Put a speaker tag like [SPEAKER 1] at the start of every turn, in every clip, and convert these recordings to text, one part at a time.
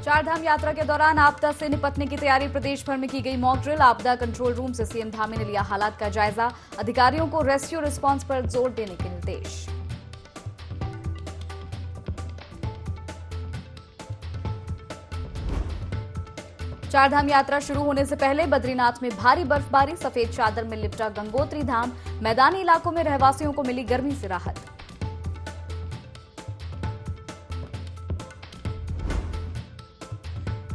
[SPEAKER 1] चारधाम यात्रा के दौरान आपदा से निपटने की तैयारी, प्रदेश भर में की गई मॉक ड्रिल। आपदा कंट्रोल रूम से सीएम धामी ने लिया हालात का जायजा, अधिकारियों को रेस्क्यू रिस्पांस पर जोर देने के निर्देश। चारधाम यात्रा शुरू होने से पहले बद्रीनाथ में भारी बर्फबारी, सफेद चादर में लिपटा गंगोत्री धाम। मैदानी इलाकों में रहवासियों को मिली गर्मी से राहत।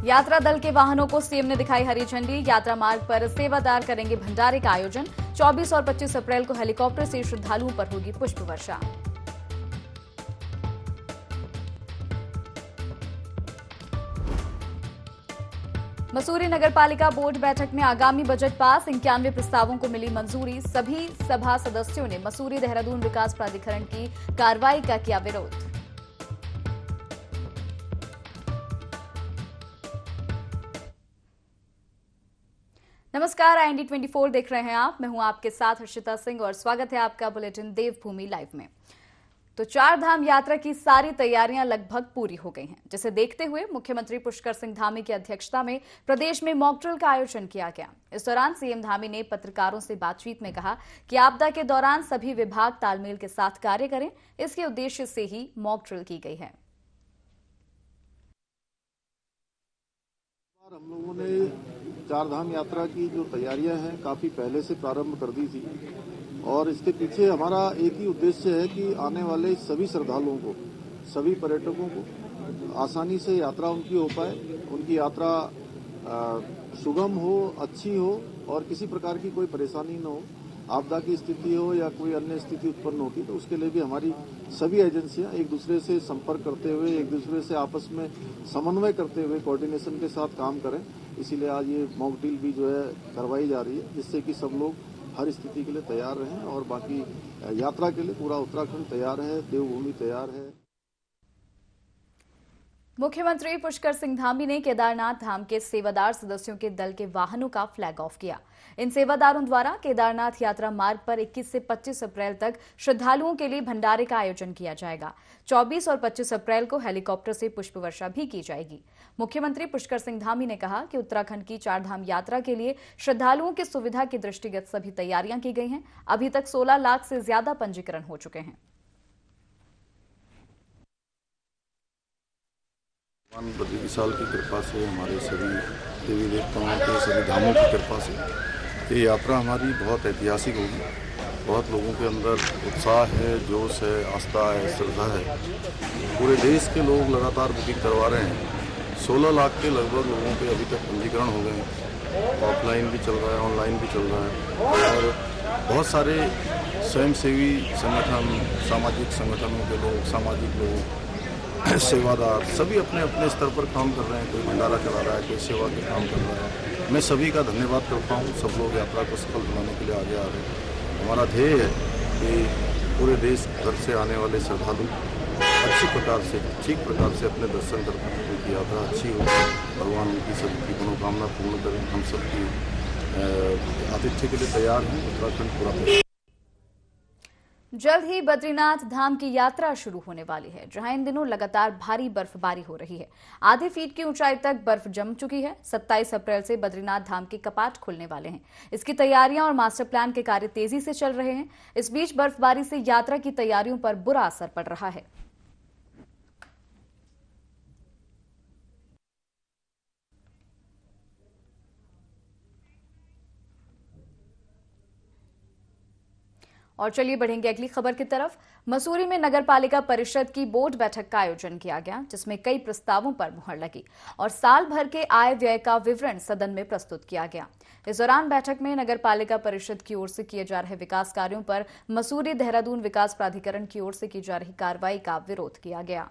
[SPEAKER 1] यात्रा दल के वाहनों को सीएम ने दिखाई हरी झंडी। यात्रा मार्ग पर सेवादार करेंगे भंडारे का आयोजन। 24 और 25 अप्रैल को हेलीकॉप्टर से श्रद्धालुओं पर होगी पुष्प वर्षा। मसूरी नगरपालिका बोर्ड बैठक में आगामी बजट पास, 91 प्रस्तावों को मिली मंजूरी। सभी सभा सदस्यों ने मसूरी देहरादून विकास प्राधिकरण की कार्रवाई का किया विरोध। नमस्कार, IND 24 देख रहे हैं आप। मैं हूं आपके साथ हर्षिता सिंह और स्वागत है आपका बुलेटिन देवभूमि लाइव में। तो चारधाम यात्रा की सारी तैयारियां लगभग पूरी हो गई हैं, जिसे देखते हुए मुख्यमंत्री पुष्कर सिंह धामी की अध्यक्षता में प्रदेश में मॉक ड्रिल का आयोजन किया गया। इस दौरान सीएम धामी ने पत्रकारों से बातचीत में कहा कि आपदा के दौरान सभी विभाग तालमेल के साथ कार्य करें, इसके उद्देश्य से ही मॉक ड्रिल की गई है।
[SPEAKER 2] हम लोगों ने चारधाम यात्रा की जो तैयारियां हैं काफी पहले से प्रारंभ कर दी थी और इसके पीछे हमारा एक ही उद्देश्य है कि आने वाले सभी श्रद्धालुओं को, सभी पर्यटकों को आसानी से यात्रा उनकी हो पाए, उनकी यात्रा सुगम हो, अच्छी हो और किसी प्रकार की कोई परेशानी न हो। आपदा की स्थिति हो या कोई अन्य स्थिति उत्पन्न होती तो उसके लिए भी हमारी सभी एजेंसियां एक दूसरे से संपर्क करते हुए, एक दूसरे से आपस में समन्वय करते हुए कोऑर्डिनेशन के साथ काम करें। इसीलिए आज ये मॉक ड्रिल भी जो है करवाई जा रही है, जिससे कि सब लोग हर स्थिति के लिए तैयार रहें और बाकी यात्रा के लिए पूरा उत्तराखंड तैयार है, देवभूमि तैयार है।
[SPEAKER 1] मुख्यमंत्री पुष्कर सिंह धामी ने केदारनाथ धाम के सेवादार सदस्यों के दल के वाहनों का फ्लैग ऑफ किया। इन सेवादारों द्वारा केदारनाथ यात्रा मार्ग पर 21 से 25 अप्रैल तक श्रद्धालुओं के लिए भंडारे का आयोजन किया जाएगा। 24 और 25 अप्रैल को हेलीकॉप्टर से पुष्प वर्षा भी की जाएगी। मुख्यमंत्री पुष्कर सिंह धामी ने कहा कि उत्तराखंड की चारधाम यात्रा के लिए श्रद्धालुओं की सुविधा के दृष्टिगत सभी तैयारियां की गई हैं। अभी तक 16 लाख से ज्यादा पंजीकरण हो चुके हैं।
[SPEAKER 3] भगवान बद्री विशाल की कृपा से, हमारे सभी देवी देवताओं के सभी धामों की कृपा से ये यात्रा हमारी बहुत ऐतिहासिक होगी। बहुत लोगों के अंदर उत्साह है, जोश है, आस्था है, श्रद्धा है। पूरे देश के लोग लगातार बुकिंग करवा रहे हैं। 16 लाख के लगभग लोगों के अभी तक पंजीकरण हो गए हैं। ऑफलाइन भी चल रहा है, ऑनलाइन भी चल रहा है और बहुत सारे स्वयंसेवी संगठन, सामाजिक संगठनों के लोग, सामाजिक लोग, सेवादार सभी अपने अपने स्तर पर काम कर रहे हैं। कोई भंडारा चला रहा है, कोई सेवा के काम कर रहा है। मैं सभी का धन्यवाद करता हूँ। सब लोग यात्रा को सफल बनाने के लिए आगे आ रहे हैं। हमारा ध्येय है कि पूरे देश भर से आने वाले श्रद्धालु अच्छी प्रकार से, ठीक प्रकार से अपने दर्शन कर पाएं, उनकी यात्रा अच्छी हो, भगवान उनकी सबकी मनोकामना पूर्ण करें। हम सबकी आतिथ्य के लिए तैयार हैं। उत्तराखंड पूरा
[SPEAKER 1] जल्द ही बद्रीनाथ धाम की यात्रा शुरू होने वाली है, जहां इन दिनों लगातार भारी बर्फबारी हो रही है। आधे फीट की ऊंचाई तक बर्फ जम चुकी है। 27 अप्रैल से बद्रीनाथ धाम के कपाट खुलने वाले हैं। इसकी तैयारियां और मास्टर प्लान के कार्य तेजी से चल रहे हैं। इस बीच बर्फबारी से यात्रा की तैयारियों पर बुरा असर पड़ रहा है। और चलिए बढ़ेंगे अगली खबर की तरफ। मसूरी में नगरपालिका परिषद की बोर्ड बैठक का आयोजन किया गया, जिसमें कई प्रस्तावों पर मुहर लगी और साल भर के आय व्यय का विवरण सदन में प्रस्तुत किया गया। इस दौरान बैठक में नगरपालिका परिषद की ओर से किए जा रहे विकास कार्यों पर मसूरी देहरादून विकास प्राधिकरण की ओर से की जा रही कार्रवाई का विरोध किया गया।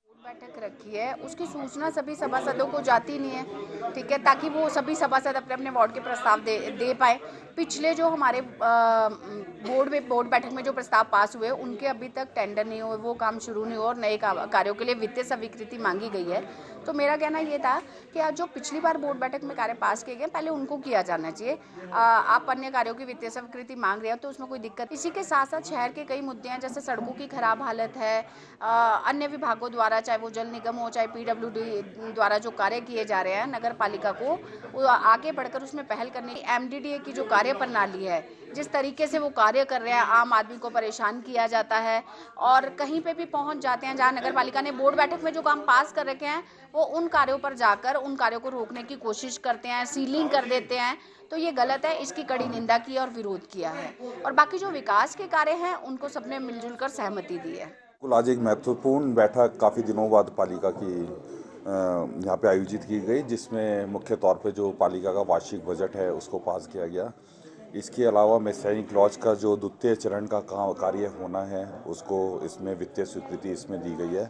[SPEAKER 4] बैठक रखी है, उसकी सूचना सभी सभासदों को जाती नहीं है, ठीक है, ताकि वो सभी सभासद अपने अपने वार्ड के प्रस्ताव दे पाए। पिछले जो हमारे बोर्ड बैठक में जो प्रस्ताव पास हुए उनके अभी तक टेंडर नहीं हुए, वो काम शुरू नहीं हुआ और नए कार्यों के लिए वित्तीय स्वीकृति मांगी गई है। तो मेरा कहना ये था कि आज जो पिछली बार बोर्ड बैठक में कार्य पास किए गए पहले उनको किया जाना चाहिए। आप अन्य कार्यों की वित्तीय स्वीकृति मांग रहे हो तो उसमें कोई दिक्कत। इसी के साथ साथ शहर के कई मुद्दे हैं, जैसे सड़कों की खराब हालत है, अन्य विभागों द्वारा, चाहे वो जल निगम हो चाहे PWD द्वारा जो कार्य किए जा रहे हैं नगर पालिका को वो आगे बढ़कर उसमें पहल करने की, MDDA की जो कार्य प्रणाली है जिस तरीके से वो कार्य कर रहे हैं, आम आदमी को परेशान किया जाता है और कहीं पे भी पहुंच जाते हैं जहां नगर पालिका ने बोर्ड बैठक में जो काम पास कर रखे हैं वो उन कार्यों पर जाकर उन कार्यों को रोकने की कोशिश करते हैं, सीलिंग कर देते हैं। तो ये गलत है, इसकी कड़ी निंदा की और विरोध किया है। और बाकी जो विकास के कार्य हैं उनको सबने मिलजुल कर सहमति दी है।
[SPEAKER 5] आज एक महत्वपूर्ण बैठक काफ़ी दिनों बाद पालिका की यहाँ पे आयोजित की गई, जिसमें मुख्य तौर पे जो पालिका का वार्षिक बजट है उसको पास किया गया। इसके अलावा मैसैनिक लॉज का जो द्वितीय चरण का कार्य होना है उसको इसमें वित्तीय स्वीकृति इसमें दी गई है।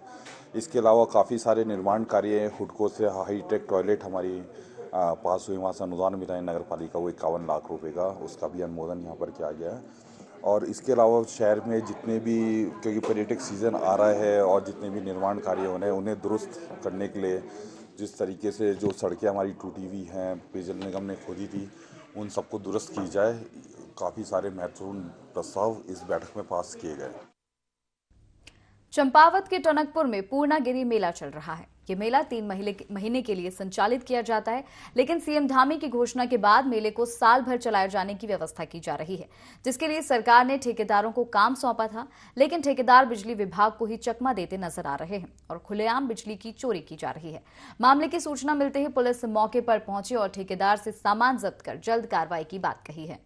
[SPEAKER 5] इसके अलावा काफ़ी सारे निर्माण कार्य, हुडको से हाईटेक टॉयलेट हमारी पास हुई, वहाँ से अनुदान मिला है नगर पालिका को 51 लाख रुपए का, उसका भी अनुमोदन यहाँ पर किया गया है। और इसके अलावा शहर में जितने भी, क्योंकि पर्यटक सीज़न आ रहा है और जितने भी निर्माण कार्य होने हैं उन्हें दुरुस्त करने के लिए जिस तरीके से जो सड़कें हमारी टूटी हुई हैं, पेयजल निगम ने खोदी थी, उन सबको दुरुस्त की जाए। काफ़ी सारे महत्वपूर्ण प्रस्ताव इस बैठक में पास किए गए।
[SPEAKER 1] चंपावत के टनकपुर में पूर्णागिरि मेला चल रहा है। ये मेला 3 महीने के लिए संचालित किया जाता है, लेकिन सीएम धामी की घोषणा के बाद मेले को साल भर चलाए जाने की व्यवस्था की जा रही है, जिसके लिए सरकार ने ठेकेदारों को काम सौंपा था। लेकिन ठेकेदार बिजली विभाग को ही चकमा देते नजर आ रहे हैं और खुलेआम बिजली की चोरी की जा रही है। मामले की सूचना मिलते ही पुलिस मौके पर पहुंची और ठेकेदार से सामान जब्त कर जल्द कार्रवाई की बात कही है।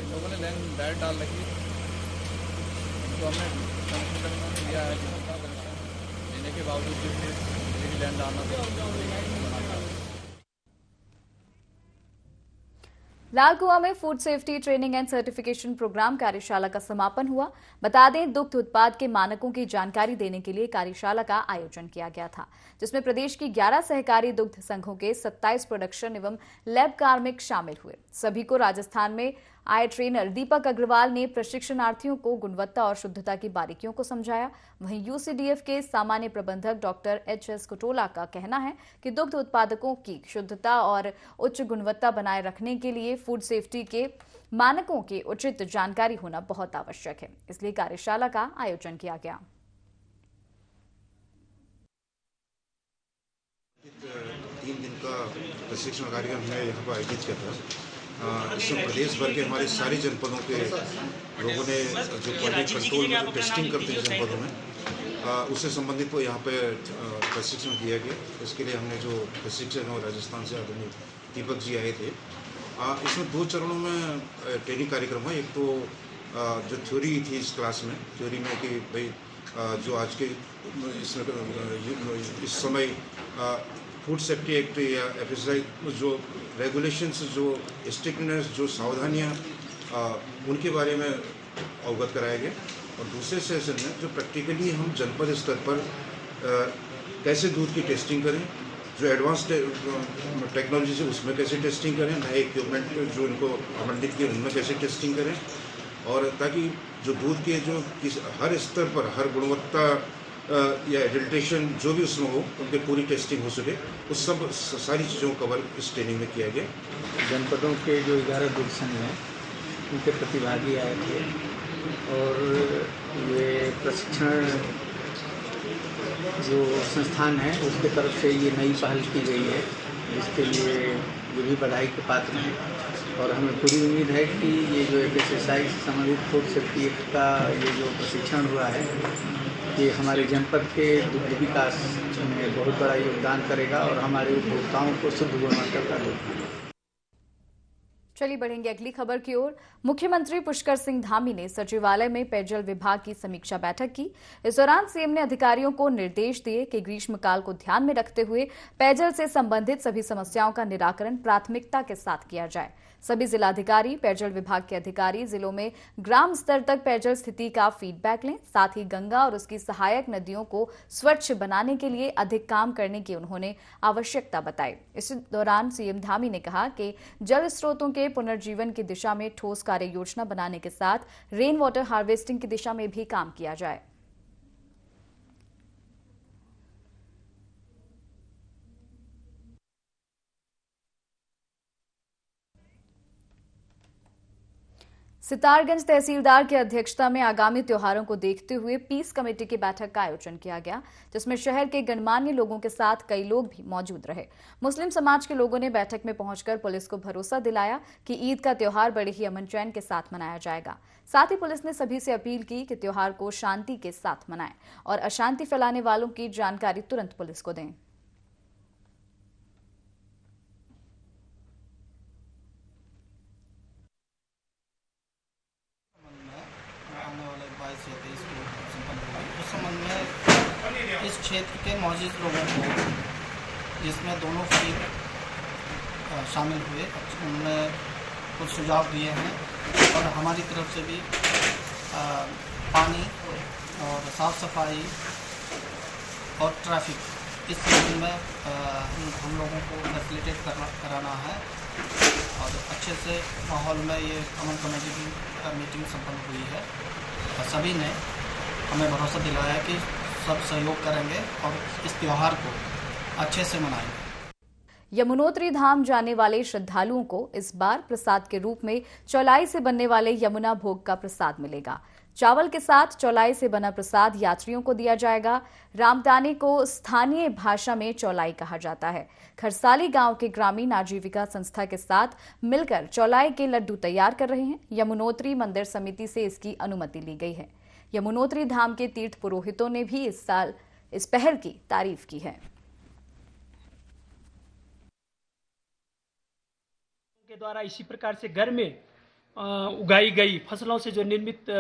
[SPEAKER 6] लोगों ने लाइट डाल रखी, तो हमने लिया है, लेने के बावजूद भी लैंड डालना।
[SPEAKER 1] लालकुआं में food safety training and certification programme कार्यशाला का समापन हुआ। बता दें, दुग्ध उत्पाद के मानकों की जानकारी देने के लिए कार्यशाला का आयोजन किया गया था, जिसमें प्रदेश की 11 सहकारी दुग्ध संघों के 27 प्रोडक्शन एवं लैब कार्मिक शामिल हुए। सभी को राजस्थान में आए ट्रेनर दीपक अग्रवाल ने प्रशिक्षणार्थियों को गुणवत्ता और शुद्धता की बारीकियों को समझाया। वहीं UCDF के सामान्य प्रबंधक डॉक्टर HS कुटोला का कहना है कि दुग्ध उत्पादकों की शुद्धता और उच्च गुणवत्ता बनाए रखने के लिए फूड सेफ्टी के मानकों की उचित जानकारी होना बहुत आवश्यक है, इसलिए कार्यशाला का आयोजन किया गया।
[SPEAKER 7] 3 दिन का प्रशिक्षण कार्यक्रम हमने यहाँ पर आयोजित किया था। इसमें प्रदेश भर के हमारे सारे जनपदों के लोगों ने जो क्वालिटी कंट्रोल में टेस्टिंग करते हैं जनपदों में, उससे संबंधित को यहाँ पे प्रशिक्षण दिया गया। इसके लिए हमने जो प्रशिक्षण और राजस्थान से आदरणीय दीपक जी आए थे। इसमें 2 चरणों में ट्रेनिंग कार्यक्रम है। एक तो जो थ्योरी थी इस क्लास में, थ्योरी में कि भाई जो आज के इस समय फूड सेफ्टी एक्ट या FSI जो रेगुलेशंस, जो स्ट्रिक्टनेस, जो सावधानियां, उनके बारे में अवगत कराया गया। और दूसरे सेशन में जो प्रैक्टिकली हम जनपद स्तर पर कैसे दूध की टेस्टिंग करें, जो एडवांस टेक्नोलॉजी से उसमें कैसे टेस्टिंग करें, नए इक्विपमेंट जो इनको आवंटित किए उनमें कैसे टेस्टिंग करें, और ताकि जो दूध के जो हर स्तर पर हर गुणवत्ता या एडल्ट्रेशन जो भी उसमें हो उनकी पूरी टेस्टिंग हो सके, उस सब सारी चीज़ों को कवर इस ट्रेनिंग में किया गया।
[SPEAKER 8] जनपदों के जो 11 दुग्ध संघ हैं उनके प्रतिभागी आए थे और ये प्रशिक्षण जो संस्थान है उसके तरफ से ये नई पहल की गई है, जिसके लिए ये भी बधाई के पात्र हैं। और हमें पूरी उम्मीद है कि ये जो FSI से संबंधित फूड सेफ्टी एक्ट का ये जो प्रशिक्षण हुआ है ये हमारे जनपद के दुग्ध विकास में बहुत बड़ा योगदान करेगा और हमारे उपभोक्ताओं को शुद्ध गुणवत्ता का दूध।
[SPEAKER 1] चलिए बढ़ेंगे अगली खबर की ओर। मुख्यमंत्री पुष्कर सिंह धामी ने सचिवालय में पेयजल विभाग की समीक्षा बैठक की। इस दौरान सीएम ने अधिकारियों को निर्देश दिए कि ग्रीष्मकाल को ध्यान में रखते हुए पेयजल से संबंधित सभी समस्याओं का निराकरण प्राथमिकता के साथ किया जाए। सभी जिलाधिकारी, पेयजल विभाग के अधिकारी जिलों में ग्राम स्तर तक पेयजल स्थिति का फीडबैक लें। साथ ही गंगा और उसकी सहायक नदियों को स्वच्छ बनाने के लिए अधिक काम करने की उन्होंने आवश्यकता बताई। इस दौरान सीएम धामी ने कहा कि जल स्रोतों के के पुनर्जीवन की दिशा में ठोस कार्य योजना बनाने के साथ रेन वाटर हार्वेस्टिंग की दिशा में भी काम किया जाए। सितारगंज तहसीलदार की अध्यक्षता में आगामी त्योहारों को देखते हुए पीस कमेटी की बैठक का आयोजन किया गया, जिसमें शहर के गणमान्य लोगों के साथ कई लोग भी मौजूद रहे। मुस्लिम समाज के लोगों ने बैठक में पहुंचकर पुलिस को भरोसा दिलाया कि ईद का त्योहार बड़े ही अमन चैन के साथ मनाया जाएगा। साथ ही पुलिस ने सभी से अपील की कि त्योहार को शांति के साथ मनाएं और अशांति फैलाने वालों की जानकारी तुरंत पुलिस को दें।
[SPEAKER 9] उस संबंध में इस क्षेत्र के मौजूद लोगों को, जिसमें दोनों फरीक शामिल हुए, उन्होंने कुछ सुझाव दिए हैं और हमारी तरफ से भी पानी और साफ सफाई और ट्रैफिक इस संबंध में हम लोगों को फैसिलिटेट कराना है और अच्छे से माहौल में ये अमन कमेटी की मीटिंग संपन्न हुई है और सभी ने हमें भरोसा दिलाया कि सब सहयोग करेंगे और इस त्योहार को अच्छे से मनाएंगे।
[SPEAKER 1] यमुनोत्री धाम जाने वाले श्रद्धालुओं को इस बार प्रसाद के रूप में चौलाई से बनने वाले यमुना भोग का प्रसाद मिलेगा। चावल के साथ चौलाई से बना प्रसाद यात्रियों को दिया जाएगा। रामदाने को स्थानीय भाषा में चौलाई कहा जाता है। खरसाली गांव के ग्रामीण आजीविका संस्था के साथ मिलकर चौलाई के लड्डू तैयार कर रहे हैं। यमुनोत्री मंदिर समिति से इसकी अनुमति ली गई है। यमुनोत्री धाम के तीर्थ पुरोहितों ने भी इस साल इस पहल की तारीफ की है।
[SPEAKER 10] के द्वारा इसी प्रकार से घर में उगाई गई फसलों से जो निर्मित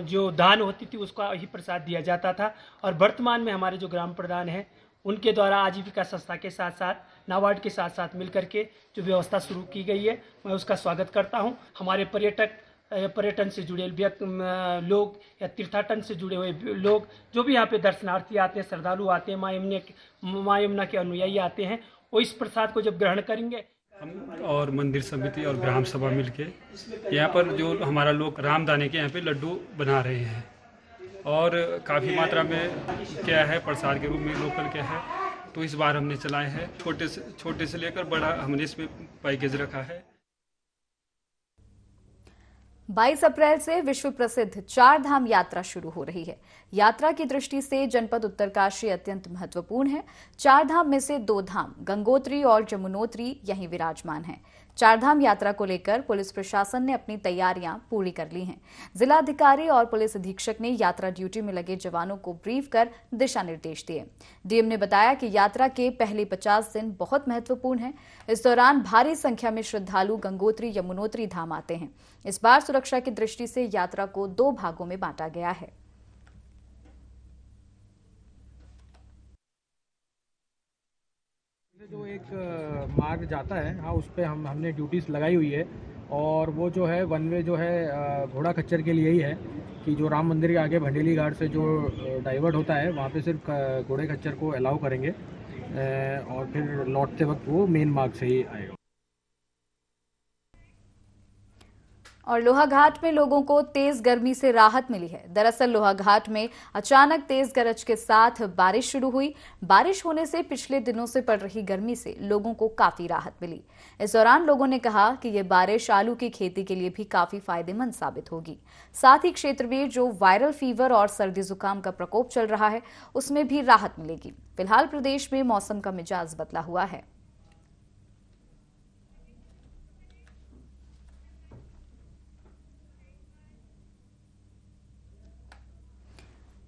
[SPEAKER 10] जो धान होती थी उसका ही प्रसाद दिया जाता था और वर्तमान में हमारे जो ग्राम प्रधान हैं उनके द्वारा आजीविका संस्था के साथ साथ नाबार्ड के साथ साथ मिलकर के जो व्यवस्था शुरू की गई है, मैं उसका स्वागत करता हूं। हमारे पर्यटन से जुड़े लोग या तीर्थाटन से जुड़े हुए लोग जो भी यहाँ पे दर्शनार्थी आते हैं, श्रद्धालु आते हैं, माँ यमुना के अनुयायी आते हैं, वो इस प्रसाद को जब ग्रहण करेंगे।
[SPEAKER 11] हम और मंदिर समिति और ग्राम सभा मिलके यहाँ पर जो हमारा लोग रामदाने के यहाँ पे लड्डू बना रहे हैं और काफ़ी मात्रा में क्या है प्रसाद के रूप में लोकल क्या है, तो इस बार हमने चलाए हैं। छोटे से लेकर बड़ा हमने इसमें पैकेज रखा है।
[SPEAKER 1] 22 अप्रैल से विश्व प्रसिद्ध चार धाम यात्रा शुरू हो रही है। यात्रा की दृष्टि से जनपद उत्तरकाशी अत्यंत महत्वपूर्ण है। चार धाम में से 2 धाम गंगोत्री और जमुनोत्री यहीं विराजमान हैं। चार धाम यात्रा को लेकर पुलिस प्रशासन ने अपनी तैयारियां पूरी कर ली हैं। जिलाधिकारी और पुलिस अधीक्षक ने यात्रा ड्यूटी में लगे जवानों को ब्रीफ कर दिशा निर्देश दिए। डीएम ने बताया कि यात्रा के पहले 50 दिन बहुत महत्वपूर्ण हैं। इस दौरान भारी संख्या में श्रद्धालु गंगोत्री यमुनोत्री धाम आते हैं। इस बार सुरक्षा की दृष्टि से यात्रा को 2 भागों में बांटा गया है।
[SPEAKER 12] जो एक मार्ग जाता है, हाँ, उस पर हमने ड्यूटीज लगाई हुई है और वो जो है वन वे जो है घोड़ा खच्चर के लिए ही है कि जो राम मंदिर के आगे भंडेली घाट से जो डाइवर्ट होता है वहाँ पे सिर्फ घोड़े खच्चर को अलाउ करेंगे और फिर लौटते वक्त वो मेन मार्ग से ही आएगा।
[SPEAKER 1] और लोहाघाट में लोगों को तेज गर्मी से राहत मिली है। दरअसल लोहाघाट में अचानक तेज गरज के साथ बारिश शुरू हुई। बारिश होने से पिछले दिनों से पड़ रही गर्मी से लोगों को काफी राहत मिली। इस दौरान लोगों ने कहा कि ये बारिश आलू की खेती के लिए भी काफी फायदेमंद साबित होगी। साथ ही क्षेत्र में जो वायरल फीवर और सर्दी जुकाम का प्रकोप चल रहा है उसमें भी राहत मिलेगी। फिलहाल प्रदेश में मौसम का मिजाज बदला हुआ है।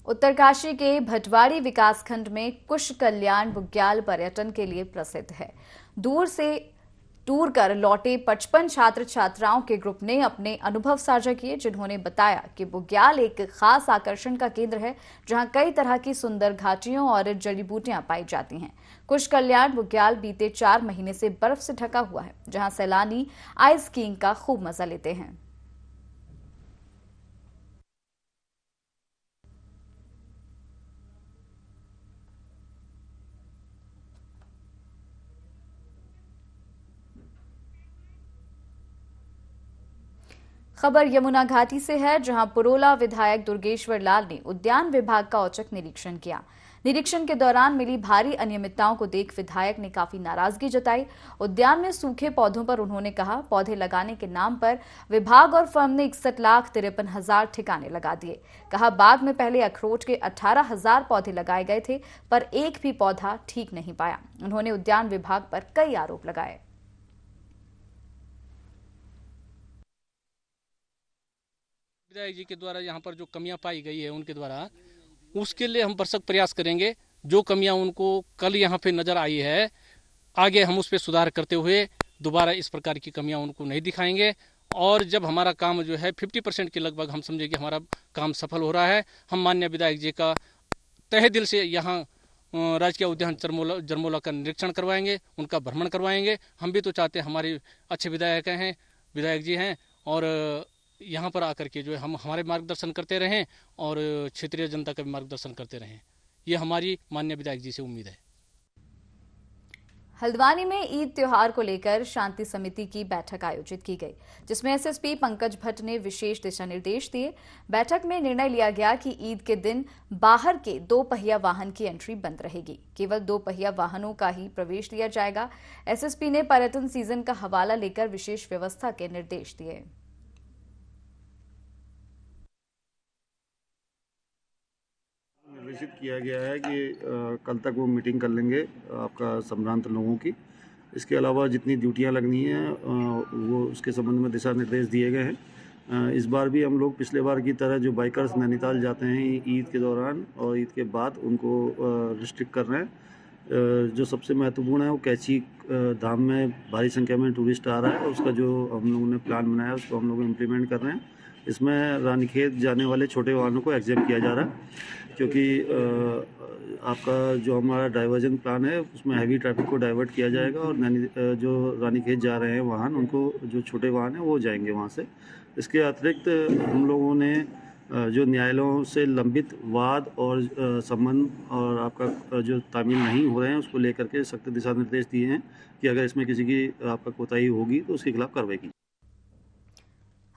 [SPEAKER 1] उत्तरकाशी के भटवाड़ी विकासखंड में कुश कल्याण बुग्याल पर्यटन के लिए प्रसिद्ध है। दूर से टूर कर लौटे 55 छात्र छात्राओं के ग्रुप ने अपने अनुभव साझा किए, जिन्होंने बताया कि बुग्याल एक खास आकर्षण का केंद्र है, जहां कई तरह की सुंदर घाटियों और जड़ी बूटियां पाई जाती हैं। कुश कल्याण बुग्याल बीते 4 महीने से बर्फ से ढका हुआ है, जहां सैलानी आइस स्कीइंग का खूब मजा लेते हैं। खबर यमुना घाटी से है, जहां पुरोला विधायक दुर्गेश्वर लाल ने उद्यान विभाग का औचक निरीक्षण किया। निरीक्षण के दौरान मिली भारी अनियमितताओं को देख विधायक ने काफी नाराजगी जताई। उद्यान में सूखे पौधों पर उन्होंने कहा, पौधे लगाने के नाम पर विभाग और फर्म ने 61,53,000 ठिकाने लगा दिए। कहा, बाग में पहले अखरोट के 18,000 पौधे लगाए गए थे, पर एक भी पौधा ठीक नहीं पाया। उन्होंने उद्यान विभाग पर कई आरोप लगाए।
[SPEAKER 13] विधायक जी के द्वारा यहाँ पर जो कमियां पाई गई है उनके द्वारा, उसके लिए हम भरसक प्रयास करेंगे। जो कमियां उनको कल यहाँ पे नजर आई है, आगे हम उस पर सुधार करते हुए दोबारा इस प्रकार की कमियां उनको नहीं दिखाएंगे। और जब हमारा काम जो है 50% के लगभग हम समझे कि हमारा काम सफल हो रहा है, हम माननीय विधायक जी का तहे दिल से यहाँ राजकीय उद्यान जरमोला का निरीक्षण करवाएंगे, उनका भ्रमण करवाएंगे। हम भी तो चाहते हैं हमारे अच्छे विधायक जी हैं और यहाँ पर आकर के जो है हम हमारे मार्गदर्शन करते रहें और क्षेत्रीय जनता का भी मार्गदर्शन करते रहें। ये हमारी माननीय विधायक जी से उम्मीद है।
[SPEAKER 1] हल्द्वानी में ईद त्योहार को लेकर शांति समिति की बैठक आयोजित की गई, जिसमें एसएसपी पंकज भट्ट ने विशेष दिशा निर्देश दिए। बैठक में निर्णय लिया गया कि ईद के दिन बाहर के 2 पहिया वाहन की एंट्री बंद रहेगी, केवल 2 पहिया वाहनों का ही प्रवेश दिया जाएगा। एसएसपी ने पर्यटन सीजन का हवाला लेकर विशेष व्यवस्था के निर्देश दिए।
[SPEAKER 2] निर्देशित किया गया है कि कल तक वो मीटिंग कर लेंगे आपका संभ्रांत लोगों की। इसके अलावा जितनी ड्यूटियां लगनी हैं वो उसके संबंध में दिशा निर्देश दिए गए हैं। इस बार भी हम लोग पिछले बार की तरह जो बाइकर्स नैनीताल जाते हैं ईद के दौरान और ईद के बाद, उनको रिस्ट्रिक्ट कर रहे हैं। जो सबसे महत्वपूर्ण है वो कैची धाम में भारी संख्या में टूरिस्ट आ रहा है, उसका जो हम लोगों ने प्लान बनाया उसको हम लोग इम्प्लीमेंट कर रहे हैं। इसमें रानीखेत जाने वाले छोटे वाहनों को एग्जेम्प्ट किया जा रहा है, क्योंकि आपका जो हमारा डाइवर्जन प्लान है उसमें हैवी ट्रैफिक को डाइवर्ट किया जाएगा और जो रानीखेत जा रहे हैं वाहन, उनको जो छोटे वाहन हैं वो जाएंगे वहाँ से। इसके अतिरिक्त हम लोगों ने जो न्यायालयों से लंबित वाद और संबंध और आपका जो तामील नहीं हो रहे हैं उसको लेकर के सख्त दिशा निर्देश दिए हैं कि अगर इसमें किसी की आपका कोताही होगी तो उसके खिलाफ कार्रवाई की।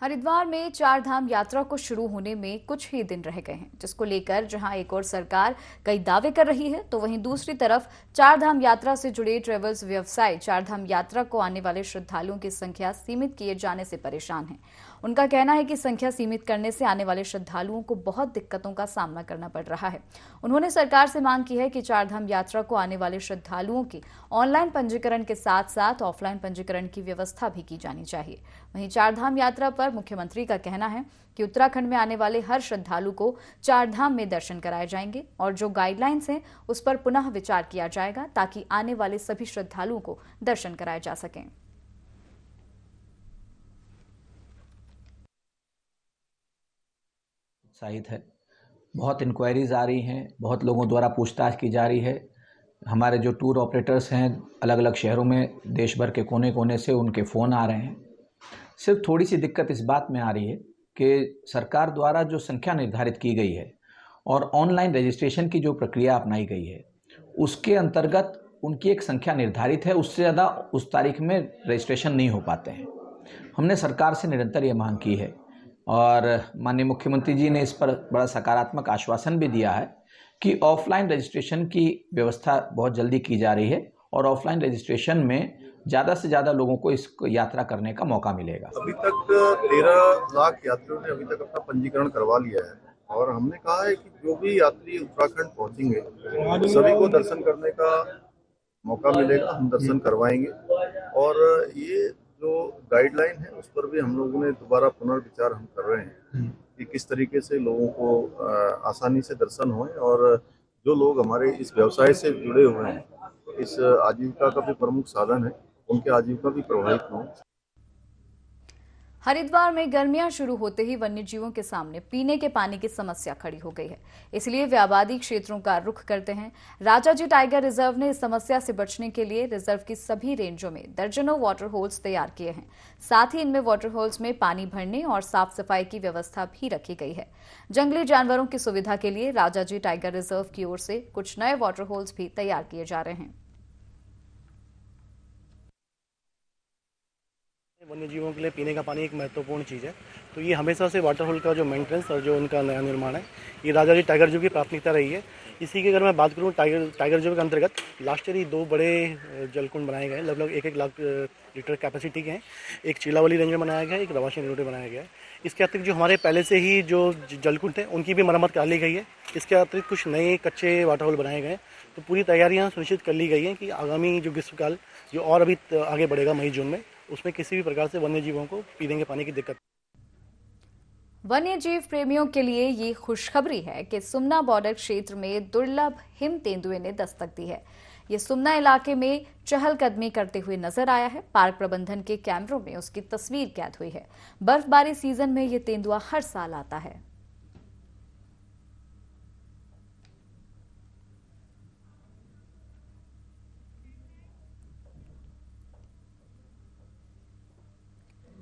[SPEAKER 1] हरिद्वार में 4 धाम यात्रा को शुरू होने में कुछ ही दिन रह गए हैं, जिसको लेकर जहां एक और सरकार कई दावे कर रही है, तो वहीं दूसरी तरफ 4 धाम यात्रा से जुड़े ट्रेवल्स व्यवसायी 4 धाम यात्रा को आने वाले श्रद्धालुओं की संख्या सीमित किए जाने से परेशान हैं। उनका कहना है कि संख्या सीमित करने से आने वाले श्रद्धालुओं को बहुत दिक्कतों का सामना करना पड़ रहा है। उन्होंने सरकार से मांग की है कि 4 धाम यात्रा को आने वाले श्रद्धालुओं की ऑनलाइन पंजीकरण के साथ साथ ऑफलाइन पंजीकरण की व्यवस्था भी की जानी चाहिए। वहीं 4 धाम यात्रा पर मुख्यमंत्री का कहना है कि उत्तराखंड में आने वाले हर श्रद्धालु को 4 धाम में दर्शन कराए जाएंगे और जो गाइडलाइंस हैं उस पर पुनः विचार किया जाएगा, ताकि आने वाले सभी श्रद्धालुओं को दर्शन कराए जा सकें।
[SPEAKER 14] उत्साहित है, बहुत इंक्वायरीज आ रही हैं, बहुत लोगों द्वारा पूछताछ की जा रही है। हमारे जो टूर ऑपरेटर्स हैं अलग अलग शहरों में, देश भर के कोने कोने से उनके फ़ोन आ रहे हैं। सिर्फ थोड़ी सी दिक्कत इस बात में आ रही है कि सरकार द्वारा जो संख्या निर्धारित की गई है और ऑनलाइन रजिस्ट्रेशन की जो प्रक्रिया अपनाई गई है उसके अंतर्गत उनकी एक संख्या निर्धारित है, उससे ज़्यादा उस तारीख में रजिस्ट्रेशन नहीं हो पाते हैं। हमने सरकार से निरंतर ये मांग की है और माननीय मुख्यमंत्री जी ने इस पर बड़ा सकारात्मक आश्वासन भी दिया है कि ऑफलाइन रजिस्ट्रेशन की व्यवस्था बहुत जल्दी की जा रही है और ऑफलाइन रजिस्ट्रेशन में ज़्यादा से ज़्यादा लोगों को इस यात्रा करने का मौका मिलेगा।
[SPEAKER 2] अभी तक 13 लाख यात्रियों ने अभी तक अपना पंजीकरण करवा लिया है और हमने कहा है कि जो भी यात्री उत्तराखंड पहुंचेंगे सभी को दर्शन करने का मौका मिलेगा, हम दर्शन करवाएंगे। और ये जो गाइडलाइन है उस पर भी हम लोगों ने दोबारा पुनर्विचार हम कर रहे हैं कि किस तरीके से लोगों को आसानी से दर्शन होए और जो लोग हमारे इस व्यवसाय से जुड़े हुए हैं, इस आजीविका का भी प्रमुख साधन है, उनके आजीविका भी प्रभावित न हो।
[SPEAKER 1] हरिद्वार में गर्मियां शुरू होते ही वन्यजीवों के सामने पीने के पानी की समस्या खड़ी हो गई है, इसलिए वे आबादी क्षेत्रों का रुख करते हैं। राजाजी टाइगर रिजर्व ने इस समस्या से बचने के लिए रिजर्व की सभी रेंजों में दर्जनों वाटर होल्स तैयार किए हैं। साथ ही इनमें वाटर होल्स में पानी भरने और साफ सफाई की व्यवस्था भी रखी गई है। जंगली जानवरों की सुविधा के लिए राजाजी टाइगर रिजर्व की ओर से कुछ नए वाटर होल्स भी तैयार किए जा रहे हैं।
[SPEAKER 15] वन्य जीवों के लिए पीने का पानी एक महत्वपूर्ण चीज़ है, तो ये हमेशा से वाटर होल का जो मेंटेनेंस और जो उनका नया निर्माण है, ये राजा जी टाइगर जू की प्राथमिकता रही है। इसी की अगर मैं बात करूँ, टाइगर जू के अंतर्गत लास्ट ईयर ही 2 बड़े जलकुंड बनाए गए, लगभग 1-1 लाख लीटर कैपेसिटी के हैं। एक चीलावली रेंज में बनाया गया है, एक रवाशी रेंज में बनाया गया है। इसके अतिरिक्त जो हमारे पहले से ही जो जलकुंड थे उनकी भी मरम्मत कर ली गई है। इसके अतिरिक्त कुछ नए कच्चे वाटर होल बनाए गए हैं, तो पूरी तैयारियां सुनिश्चित कर ली गई हैं कि आगामी जो ग्रीष्मकाल जो और अभी आगे बढ़ेगा मई जून में, उसमें किसी भी प्रकार से वन्य जीवों को पीने के पानी की दिक्कत।
[SPEAKER 1] वन्य जीव प्रेमियों के लिए ये खुशखबरी है कि सुमना बॉर्डर क्षेत्र में दुर्लभ हिम तेंदुए ने दस्तक दी है। ये सुमना इलाके में चहलकदमी करते हुए नजर आया है। पार्क प्रबंधन के कैमरों में उसकी तस्वीर कैद हुई है। बर्फबारी सीजन में ये तेंदुआ हर साल आता है।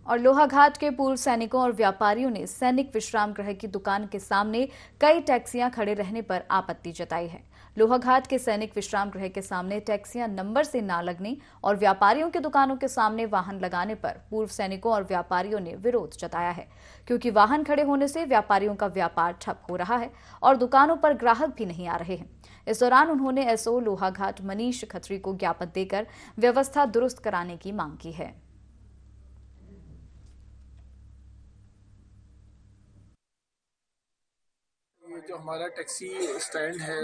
[SPEAKER 1] और लोहाघाट के पूर्व सैनिकों और व्यापारियों ने सैनिक विश्राम गृह की दुकान के सामने कई टैक्सियां खड़े रहने पर आपत्ति जताई है। लोहाघाट के सैनिक विश्राम गृह के सामने टैक्सियां नंबर से ना लगने और व्यापारियों की दुकानों के सामने वाहन लगाने पर पूर्व सैनिकों और व्यापारियों ने विरोध जताया है, क्योंकि वाहन खड़े होने से व्यापारियों का व्यापार ठप हो रहा है और दुकानों पर ग्राहक भी नहीं आ रहे हैं। इस दौरान उन्होंने एसओ लोहाघाट मनीष खत्री को ज्ञापन देकर व्यवस्था दुरुस्त कराने की मांग की है।
[SPEAKER 16] जो हमारा टैक्सी स्टैंड है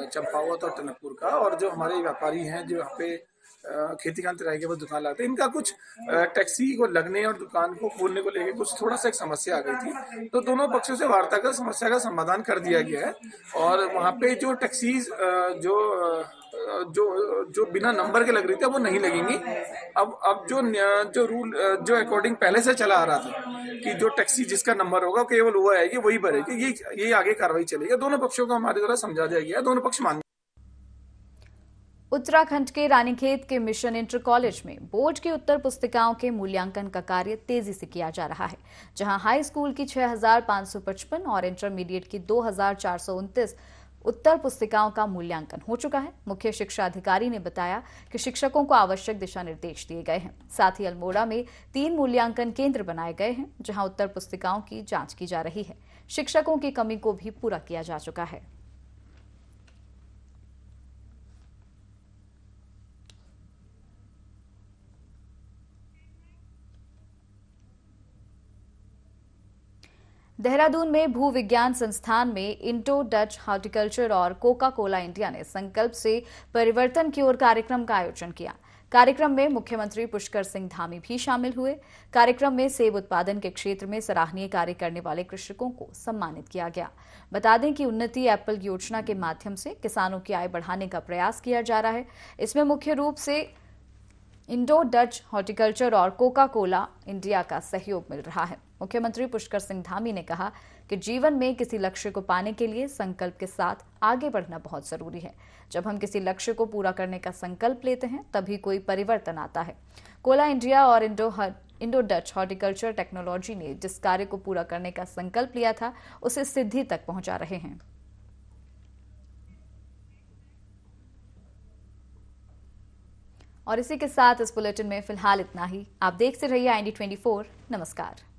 [SPEAKER 16] चंपावत और टनकपुर का, और जो हमारे व्यापारी हैं जो यहाँ पे खेती कांत राय के बाद दुकान लाते हैं, इनका कुछ टैक्सी को लगने और दुकान को खोलने को लेकर कुछ थोड़ा सा एक समस्या आ गई थी, तो दोनों पक्षों से वार्ता कर समस्या का समाधान कर दिया गया है। और वहाँ पे जो टैक्सी जो बिना नंबर के लग रही थी वो नहीं लगेंगी। अब जो रूल जो अकॉर्डिंग पहले से चला आ रहा था कि जो टैक्सी जिसका नंबर होगा केवल वो आएगी वही भरेगी, ये आगे कार्रवाई चलेगी। दोनों पक्षों को हमारे द्वारा समझा दिया गया है, दोनों पक्ष मान।
[SPEAKER 1] उत्तराखंड के रानीखेत के मिशन इंटर कॉलेज में बोर्ड की उत्तर पुस्तिकाओं के मूल्यांकन का कार्य तेजी से किया जा रहा है, जहां हाई स्कूल की 6,555 और इंटरमीडिएट की 2,429 उत्तर पुस्तिकाओं का मूल्यांकन हो चुका है। मुख्य शिक्षा अधिकारी ने बताया कि शिक्षकों को आवश्यक दिशा निर्देश दिए गए हैं। साथ ही अल्मोड़ा में 3 मूल्यांकन केंद्र बनाए गए हैं, जहां उत्तर पुस्तिकाओं की जांच की जा रही है। शिक्षकों की कमी को भी पूरा किया जा चुका है। देहरादून में भू विज्ञान संस्थान में इंडो डच हॉर्टिकल्चर और कोका कोला इंडिया ने संकल्प से परिवर्तन की ओर कार्यक्रम का आयोजन किया। कार्यक्रम में मुख्यमंत्री पुष्कर सिंह धामी भी शामिल हुए। कार्यक्रम में सेब उत्पादन के क्षेत्र में सराहनीय कार्य करने वाले कृषकों को सम्मानित किया गया। बता दें कि उन्नति एप्पल योजना के माध्यम से किसानों की आय बढ़ाने का प्रयास किया जा रहा है। इसमें मुख्य रूप से इंडो डच हॉर्टिकल्चर और कोका कोला इंडिया का सहयोग मिल रहा है। मुख्यमंत्री पुष्कर सिंह धामी ने कहा कि जीवन में किसी लक्ष्य को पाने के लिए संकल्प के साथ आगे बढ़ना बहुत जरूरी है। जब हम किसी लक्ष्य को पूरा करने का संकल्प लेते हैं तभी कोई परिवर्तन आता है। कोला इंडिया और इंडो डच हॉर्टिकल्चर टेक्नोलॉजी ने जिस कार्य को पूरा करने का संकल्प लिया था उसे सिद्धि तक पहुंचा रहे हैं। और इसी के साथ इस बुलेटिन में फिलहाल इतना ही। आप देखते रहिए IND24। नमस्कार।